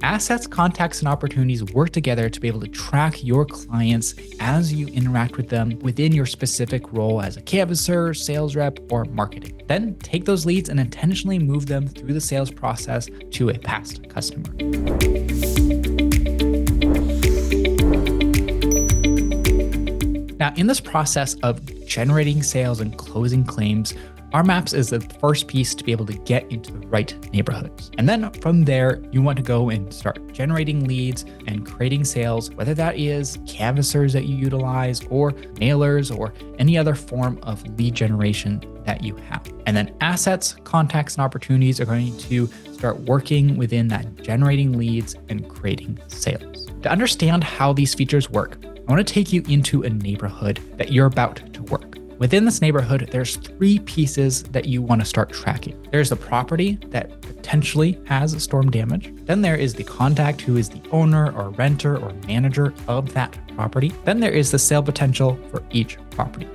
Assets, contacts, and opportunities work together to be able to track your clients as you interact with them within your specific role as a canvasser, sales rep, or marketing. Then take those leads and intentionally move them through the sales process to a past customer. Now, in this process of generating sales and closing claims, our maps is the first piece to be able to get into the right neighborhoods. And then from there, you want to go and start generating leads and creating sales, whether that is canvassers that you utilize or mailers or any other form of lead generation that you have. And then assets, contacts, and opportunities are going to start working within that generating leads and creating sales. To understand how these features work, I want to take you into a neighborhood that you're about to work. Within this neighborhood, there's 3 pieces that you want to start tracking. There's the property that potentially has storm damage. Then there is the contact who is the owner or renter or manager of that property. Then there is the sale potential for each property.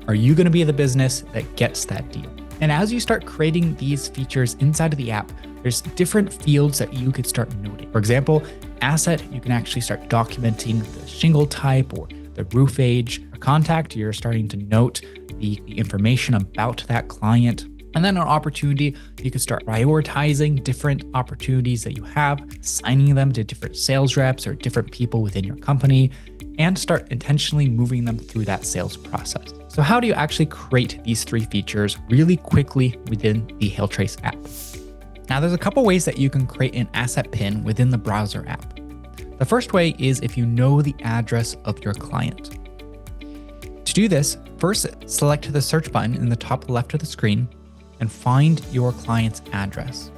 Are you going to be the business that gets that deal? And as you start creating these features inside of the app, there's different fields that you could start noting. For example, asset, you can actually start documenting the shingle type or the roof age. A contact, you're starting to note the information about that client. And then an opportunity, you can start prioritizing different opportunities that you have, assigning them to different sales reps or different people within your company, and start intentionally moving them through that sales process. So how do you actually create these 3 features really quickly within the HailTrace app? Now, there's a couple ways that you can create an asset pin within the browser app. The first way is if you know the address of your client. To do this, first select the search button in the top left of the screen and find your client's address.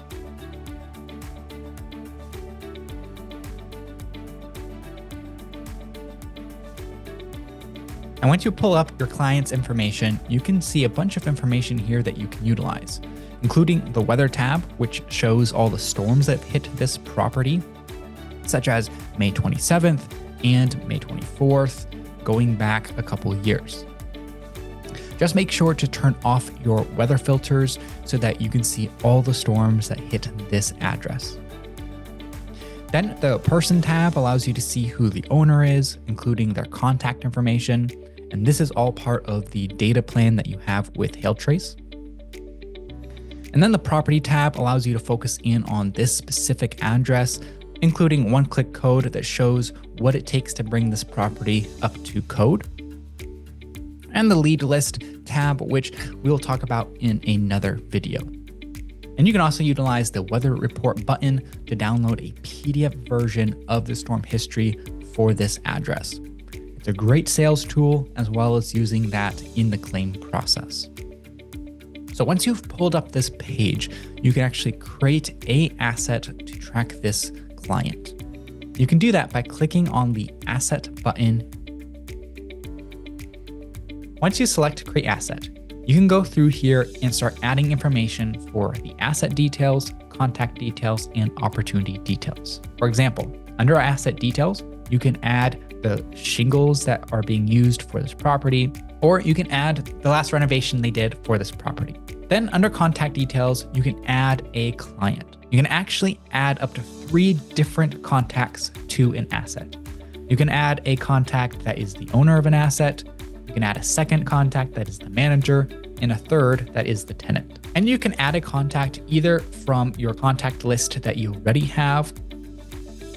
And once you pull up your client's information, you can see a bunch of information here that you can utilize, including the weather tab, which shows all the storms that have hit this property, such as May 27th and May 24th, going back a couple years. Just make sure to turn off your weather filters so that you can see all the storms that hit this address. Then the person tab allows you to see who the owner is, including their contact information. And this is all part of the data plan that you have with HailTrace. And then the property tab allows you to focus in on this specific address, including one-click code that shows what it takes to bring this property up to code. And the lead list tab, which we'll talk about in another video. And you can also utilize the weather report button to download a PDF version of the storm history for this address. It's a great sales tool, as well as using that in the claim process. So once you've pulled up this page, you can actually create an asset to track this client. You can do that by clicking on the asset button. Once you select create asset, you can go through here and start adding information for the asset details, contact details, and opportunity details. For example, under asset details, you can add the shingles that are being used for this property, or you can add the last renovation they did for this property. Then under contact details, you can add a client. You can actually add up to 3 different contacts to an asset. You can add a contact that is the owner of an asset. You can add a second contact that is the manager, and a third that is the tenant. And you can add a contact either from your contact list that you already have,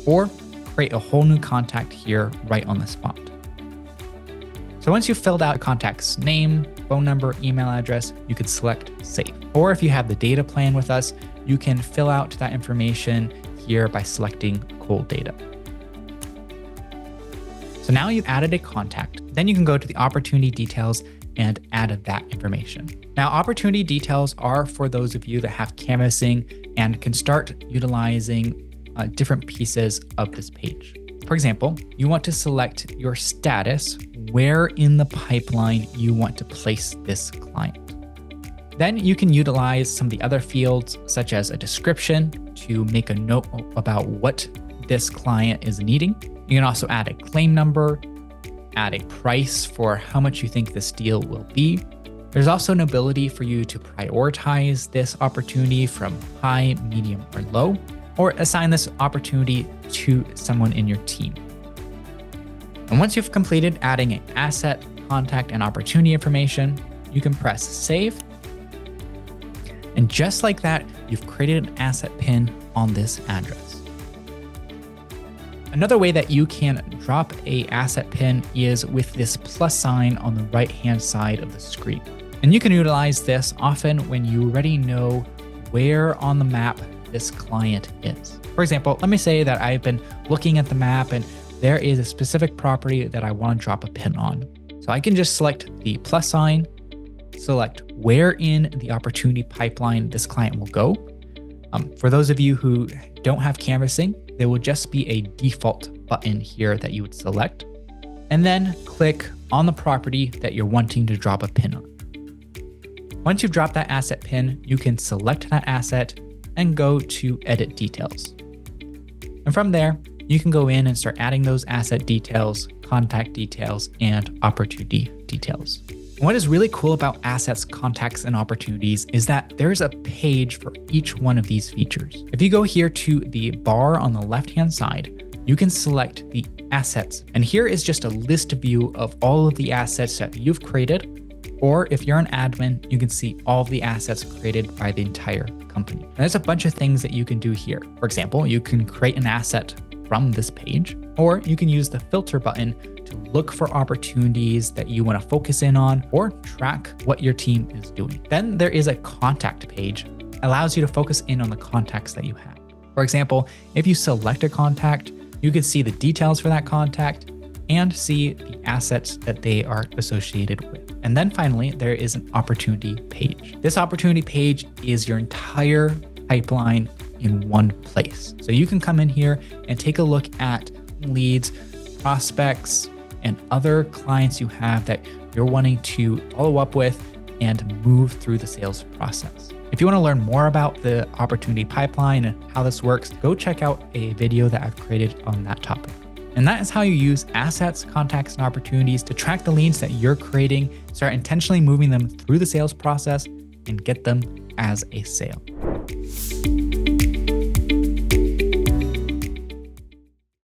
or create a whole new contact here right on the spot. So once you've filled out a contact's name, phone number, email address, you can select save. Or if you have the data plan with us, you can fill out that information here by selecting cold data. So now you've added a contact. Then you can go to the opportunity details and add that information. Now, opportunity details are for those of you that have canvassing and can start utilizing different pieces of this page. For example, you want to select your status, where in the pipeline you want to place this client. Then you can utilize some of the other fields, such as a description, to make a note about what this client is needing. You can also add a claim number, add a price for how much you think this deal will be. There's also an ability for you to prioritize this opportunity from high, medium, or low. or assign this opportunity to someone in your team. And once you've completed adding an asset, contact, and opportunity information, you can press save. And just like that, you've created an asset pin on this address. Another way that you can drop an asset pin is with this plus sign on the right-hand side of the screen. And you can utilize this often when you already know where on the map this client is. For example, let me say that I've been looking at the map and there is a specific property that I want to drop a pin on. So I can just select the plus sign, select where in the opportunity pipeline this client will go. For those of you who don't have canvassing, there will just be a default button here that you would select, and then click on the property that you're wanting to drop a pin on. Once you've dropped that asset pin, you can select that asset and go to Edit Details. And from there, you can go in and start adding those asset details, contact details, and opportunity details. What is really cool about assets, contacts, and opportunities is that there's a page for each one of these features. If you go here to the bar on the left-hand side, you can select the assets. And here is just a list view of all of the assets that you've created. Or if you're an admin, you can see all of the assets created by the entire company. And there's a bunch of things that you can do here. For example, you can create an asset from this page, or you can use the filter button to look for opportunities that you want to focus in on or track what your team is doing. Then there is a contact page, allows you to focus in on the contacts that you have. For example, if you select a contact, you can see the details for that contact and see the assets that they are associated with. And then finally, there is an opportunity page. This opportunity page is your entire pipeline in one place. So you can come in here and take a look at leads, prospects, and other clients you have that you're wanting to follow up with and move through the sales process. If you want to learn more about the opportunity pipeline and how this works, go check out a video that I've created on that topic. And that is how you use assets, contacts, and opportunities to track the leads that you're creating, start intentionally moving them through the sales process, and get them as a sale.